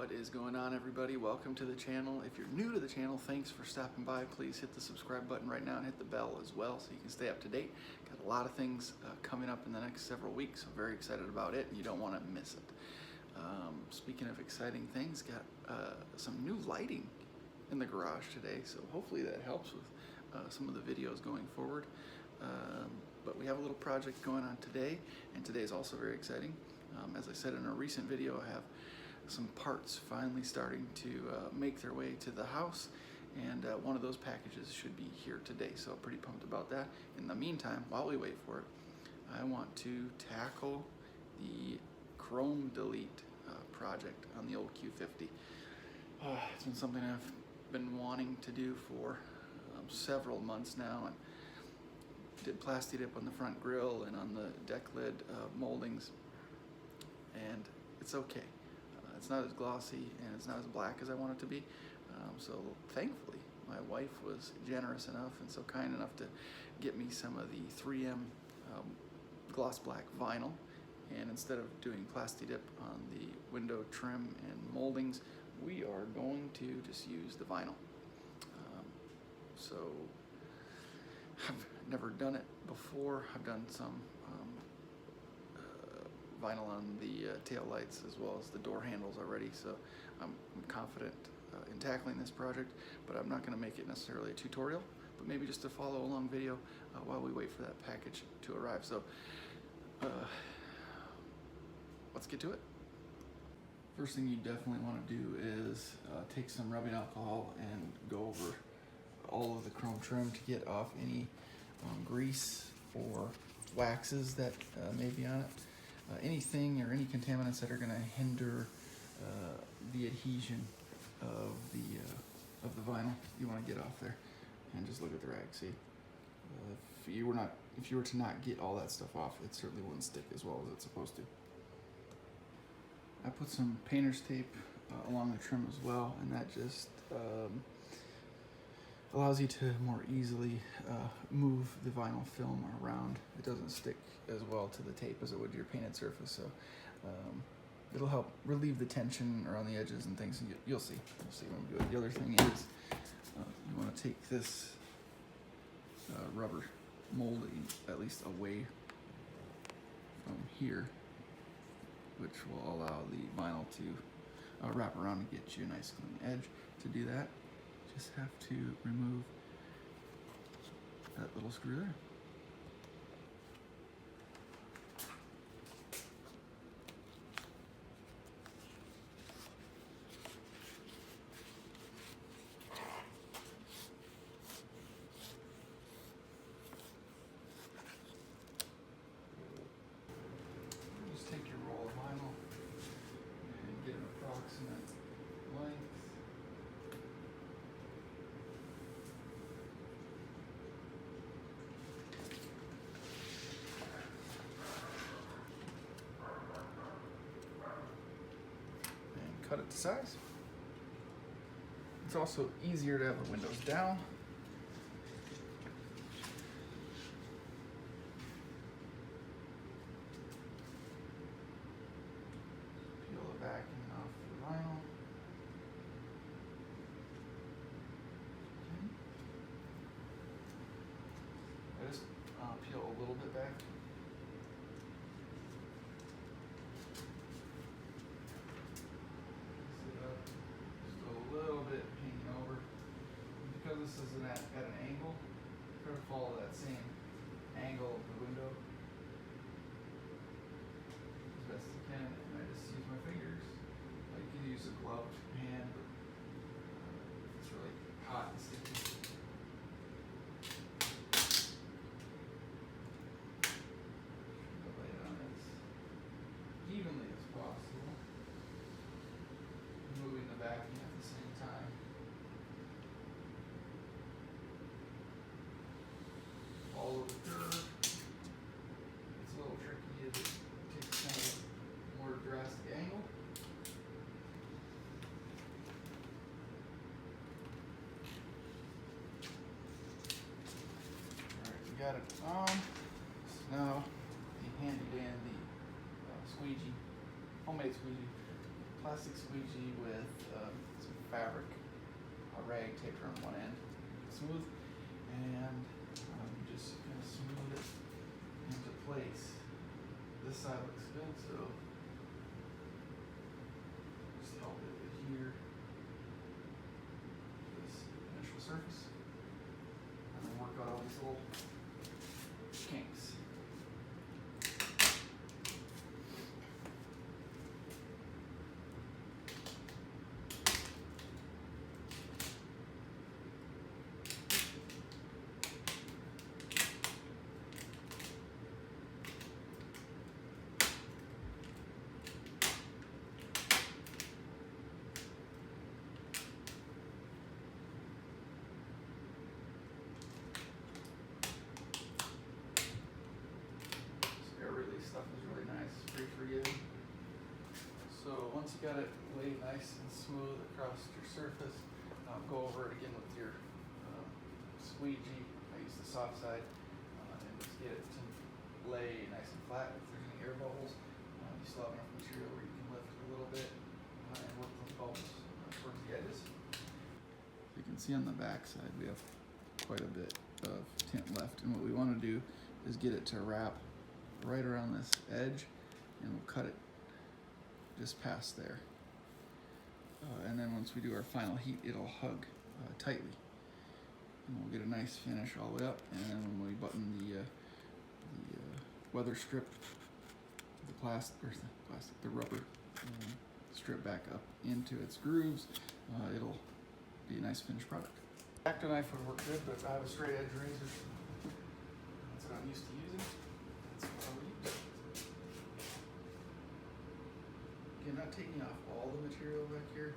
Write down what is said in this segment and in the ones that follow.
What is going on, everybody? Welcome to the channel. If you're new to the channel, thanks for stopping by. Please hit the subscribe button right now and hit the bell as well so you can stay up to date. Got a lot of things coming up in the next several weeks. I'm very excited about it and you don't want to miss it. Speaking of exciting things, got some new lighting in the garage today, so hopefully that helps with some of the videos going forward. But we have a little project going on today, and today is also very exciting. As I said in a recent video, I have some parts finally starting to make their way to the house, and one of those packages should be here today, so I'm pretty pumped about that. In the meantime, while we wait for it, I want to tackle the chrome delete project on the old Q50. It's been something I've been wanting to do for several months now, and did plasti dip on the front grille and on the deck lid moldings, and it's okay. It's not as glossy and it's not as black as I want it to be. So thankfully, my wife was generous enough and so kind enough to get me some of the 3M gloss black vinyl. And instead of doing plasti dip on the window trim and moldings, we are going to just use the vinyl. So I've never done it before. I've done some vinyl on the tail lights as well as the door handles already, so I'm confident in tackling this project, but I'm not going to make it necessarily a tutorial, but maybe just a follow along video while we wait for that package to arrive. So let's get to it. First thing you definitely want to do is take some rubbing alcohol and go over all of the chrome trim to get off any grease or waxes that may be on it. Anything or any contaminants that are going to hinder the adhesion of the vinyl, you want to get off there. And just look at the rag. See, if you were to not get all that stuff off, it certainly wouldn't stick as well as it's supposed to. I put some painter's tape along the trim as well, and that just allows you to more easily move the vinyl film around. It doesn't stick as well to the tape as it would your painted surface, so it'll help relieve the tension around the edges and things. And you'll see when we do it. The other thing is you want to take this rubber molding at least away from here, which will allow the vinyl to wrap around and get you a nice clean edge. To do that, just have to remove that little screw there. Just take your roll of vinyl and get an approximate length. Cut it to size. It's also easier to have the windows down. Peel the backing off the vinyl. Okay. I just peel a little bit back. Because this is at an angle, try to follow that same angle of the window as best you can. And I just use my fingers. You can use a gloved hand, but it's really hot and sticky. Lay it on as evenly as possible, moving the backing at the same time. Follow the curve. It's a little tricky. It takes kind of a more drastic angle. Alright, we got it on. So now you handy dandy squeegee, homemade squeegee, plastic squeegee with some fabric, a rag taped around one end, smooth, and just kind of smooth it into place. This side looks good, so just help it adhere to this initial surface, and then work out all these little kinks. Stuff is really nice, pretty forgiving. So once you got it laid nice and smooth across your surface, go over it again with your squeegee. I use the soft side, and just get it to lay nice and flat. If there's any air bubbles, you still have enough material where you can lift a little bit and work those bubbles towards the edges. You can see on the back side we have quite a bit of tint left, and what we want to do is get it to wrap right around this edge, and we'll cut it just past there. And then once we do our final heat, it'll hug tightly, and we'll get a nice finish all the way up. And then when we button the weather strip, the rubber strip back up into its grooves, it'll be a nice finished product. X-Acto knife would work good, but I have a straight edge razor. That's what I'm used to using. Again, not taking off all the material back here,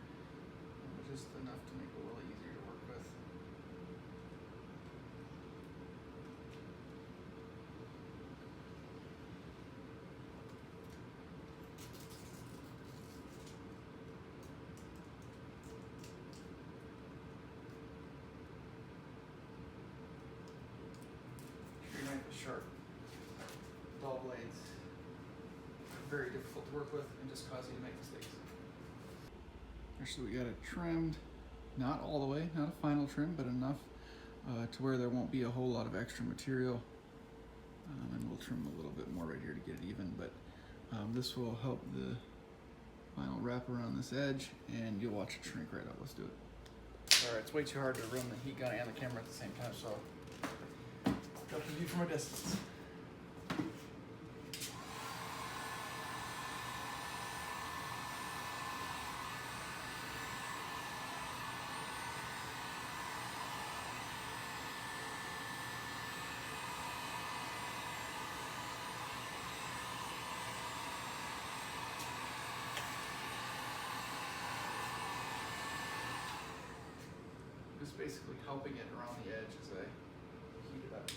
just enough to make it a little easier to work with. Your knife is sharp. Dull blades are very difficult to work with and just cause you to make mistakes. Actually, we got it trimmed, not all the way, not a final trim, but enough to where there won't be a whole lot of extra material. And we'll trim a little bit more right here to get it even, but this will help the final wrap around this edge, and you'll watch it shrink right up. Let's do it. All right, it's way too hard to run the heat gun and the camera at the same time, so I'll cut the view from a distance. Just basically helping it around the edge as I heat it up.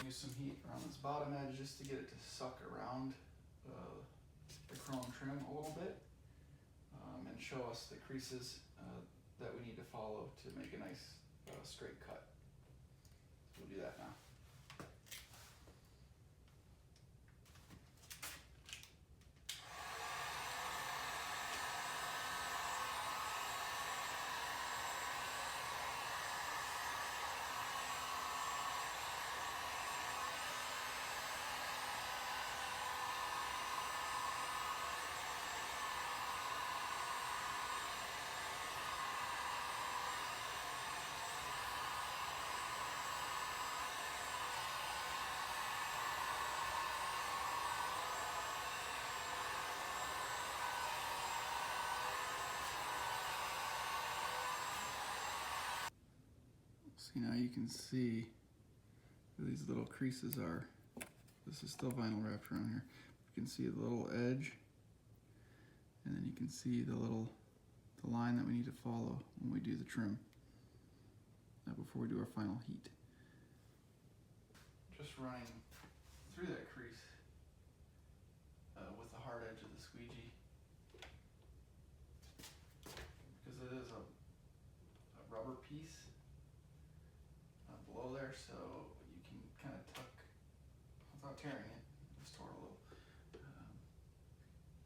Use some heat around this bottom edge just to get it to suck around the chrome trim a little bit, and show us the creases that we need to follow to make a nice straight cut. So we'll do that now. So now you can see where these little creases are. This is still vinyl wrapped around here. You can see the little edge, and then you can see the line that we need to follow when we do the trim, before we do our final heat. Just running through that crease with the hard edge of the squeegee, because it is a rubber piece. so you can kind of tuck without tearing it. Just tore a little.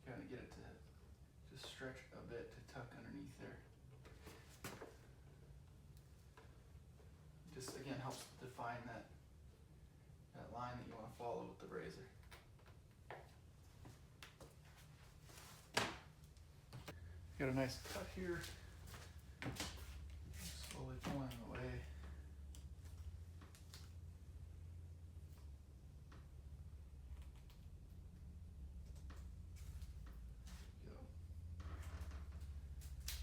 Kind of get it to just stretch a bit to tuck underneath there. Just again helps define that line that you want to follow with the razor. Got a nice cut here. Slowly pulling away. Go. It's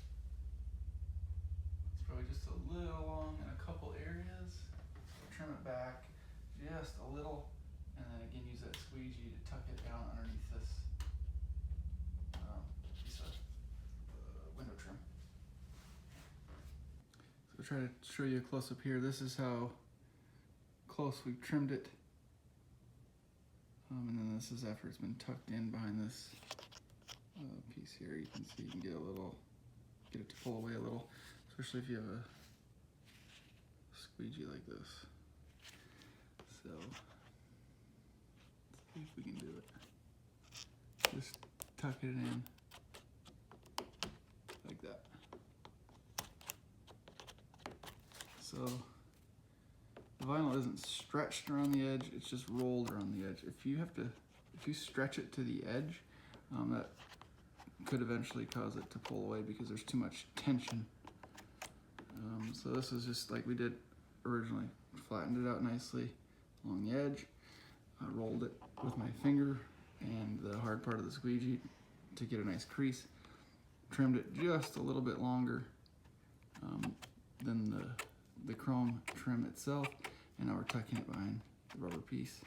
probably just a little long in a couple areas. So trim it back just a little, and then again use that squeegee to tuck it down underneath this piece of window trim. So I'll try to show you a close up here. This is how close we've trimmed it. And then this is after it's been tucked in behind this piece here. You can see you can get it to pull away a little, especially if you have a squeegee like this. So let's see if we can do it. Just tuck it in like that. So the vinyl isn't stretched around the edge, it's just rolled around the edge. If you stretch it to the edge, that could eventually cause it to pull away because there's too much tension. So this is just like we did originally. Flattened it out nicely along the edge. I rolled it with my finger and the hard part of the squeegee to get a nice crease. Trimmed it just a little bit longer than the chrome trim itself, and now we're tucking it behind the rubber piece.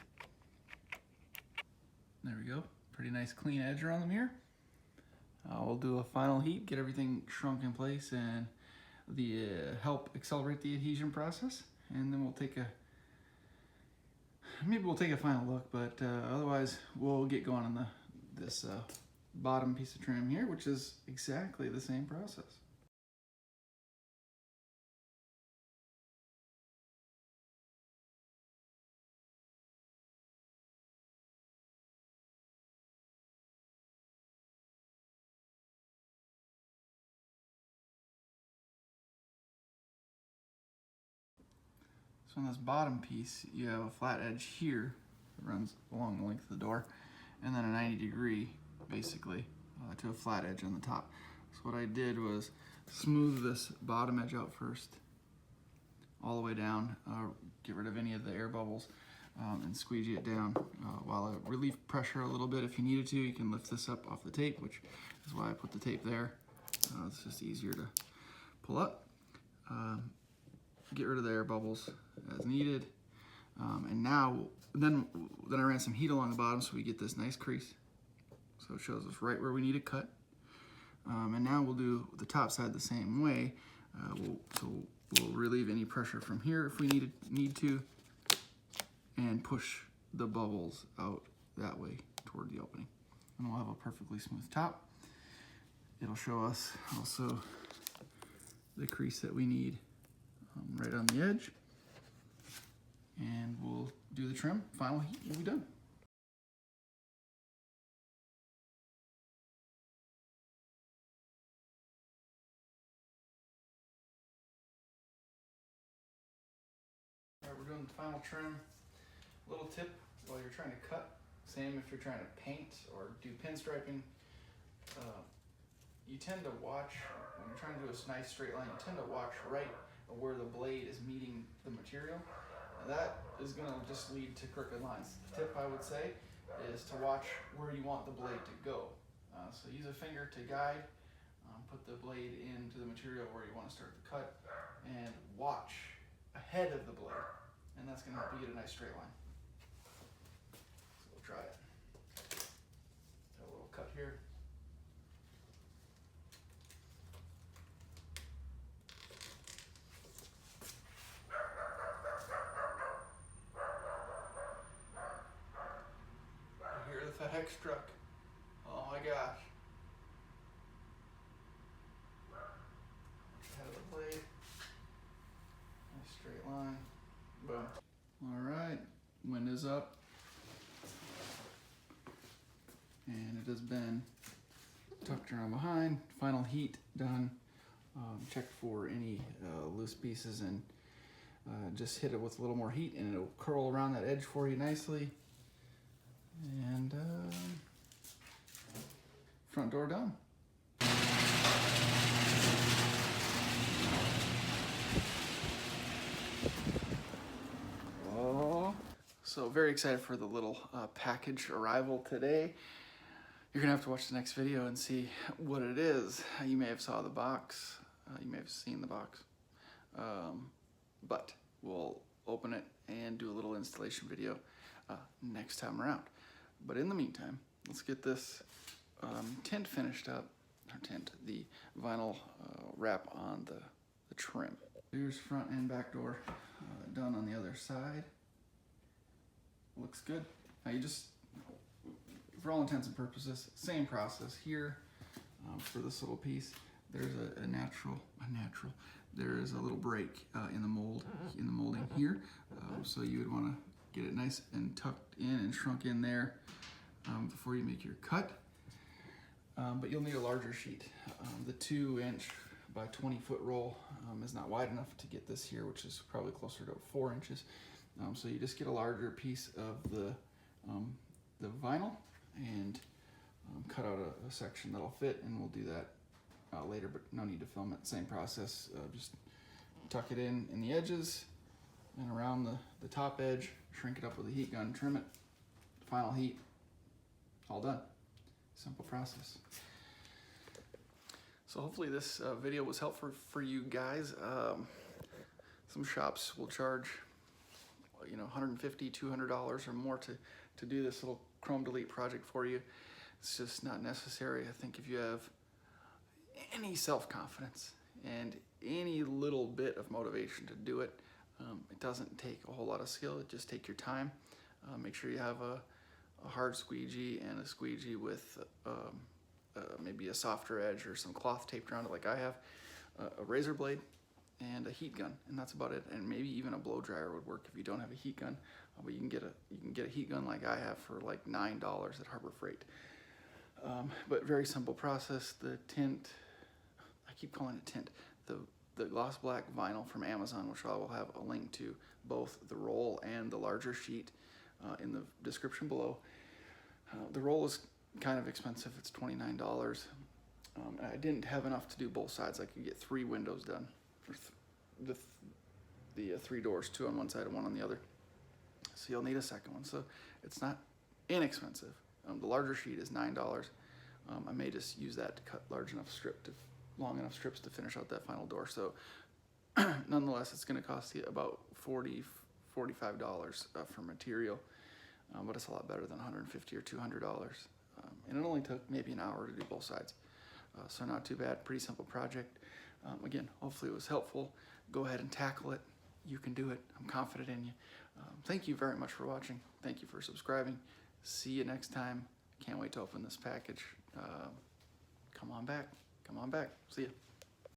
There we go. Pretty nice clean edge around the mirror. We'll do a final heat, get everything shrunk in place, and help accelerate the adhesion process, and then we'll take a final look, but otherwise we'll get going on this bottom piece of trim here, which is exactly the same process. So on this bottom piece, you have a flat edge here that runs along the length of the door, and then a 90-degree, basically, to a flat edge on the top. So what I did was smooth this bottom edge out first, all the way down, get rid of any of the air bubbles, and squeegee it down while I relieve pressure a little bit. If you needed to, you can lift this up off the tape, which is why I put the tape there. It's just easier to pull up. Get rid of the air bubbles as needed, and then I ran some heat along the bottom so we get this nice crease. So it shows us right where we need to cut. And now we'll do the top side the same way. We'll relieve any pressure from here if we need to, and push the bubbles out that way toward the opening. And we'll have a perfectly smooth top. It'll show us also the crease that we need right on the edge, and we'll do the trim. Final heat will be done. All right, we're doing the final trim. Little tip while you're trying to cut, same if you're trying to paint or do pinstriping, you tend to watch, when you're trying to do a nice straight line, you tend to watch right where the blade is meeting the material. And that is going to just lead to crooked lines. The tip I would say is to watch where you want the blade to go. So use a finger to guide, put the blade into the material where you want to start the cut, and watch ahead of the blade. And that's going to help you get a nice straight line. So we'll try it. Got a little cut here. FedEx truck. Oh my gosh. Head of the blade. Nice straight line. Boom. Wind is up. And it has been tucked around behind. Final heat done. Check for any loose pieces and just hit it with a little more heat and it'll curl around that edge for you nicely. And front door done. Oh, so very excited for the little package arrival today. You're gonna have to watch the next video and see what it is. You may have saw the box, you may have seen the box, but we'll open it and do a little installation video next time around. But in the meantime, let's get this tint finished up, the vinyl wrap on the trim. Here's front and back door done on the other side. Looks good. Now you just, for all intents and purposes, same process here for this little piece. There's a natural, there is a little break in the molding here. So you would want to get it nice and tucked in and shrunk in there before you make your cut. But you'll need a larger sheet. The 2-inch by 20-foot roll is not wide enough to get this here, which is probably closer to 4 inches. So you just get a larger piece of the vinyl and cut out a section that'll fit, and we'll do that later, but no need to film it. Same process, just tuck it in the edges and around the top edge, shrink it up with a heat gun, trim it, final heat, all done. Simple process. So hopefully this video was helpful for you guys. Some shops will charge, you know, $150, $200 or more to do this little chrome delete project for you. It's just not necessary. I think if you have any self-confidence and any little bit of motivation to do it, it doesn't take a whole lot of skill. It just take your time. Make sure you have a hard squeegee and a squeegee with maybe a softer edge or some cloth taped around it like I have, a razor blade, and a heat gun, and that's about it. And maybe even a blow dryer would work if you don't have a heat gun. But you can get a heat gun like I have for like $9 at Harbor Freight. But very simple process. The tint, I keep calling it tint, the gloss black vinyl from Amazon, which I will have a link to both the roll and the larger sheet in the description below. The roll is kind of expensive. It's $29. I didn't have enough to do both sides. I could get 3 windows done, or the 3 doors, 2 on one side and 1 on the other. So you'll need a second one. So it's not inexpensive. The larger sheet is $9. I may just use that to cut long enough strips to finish out that final door. So nonetheless, it's going to cost you about $40, $45 for material, but it's a lot better than $150 or $200. And it only took maybe an hour to do both sides. So not too bad, pretty simple project. Again, hopefully it was helpful. Go ahead and tackle it. You can do it. I'm confident in you. Thank you very much for watching. Thank you for subscribing. See you next time. Can't wait to open this package. Come on back. See ya.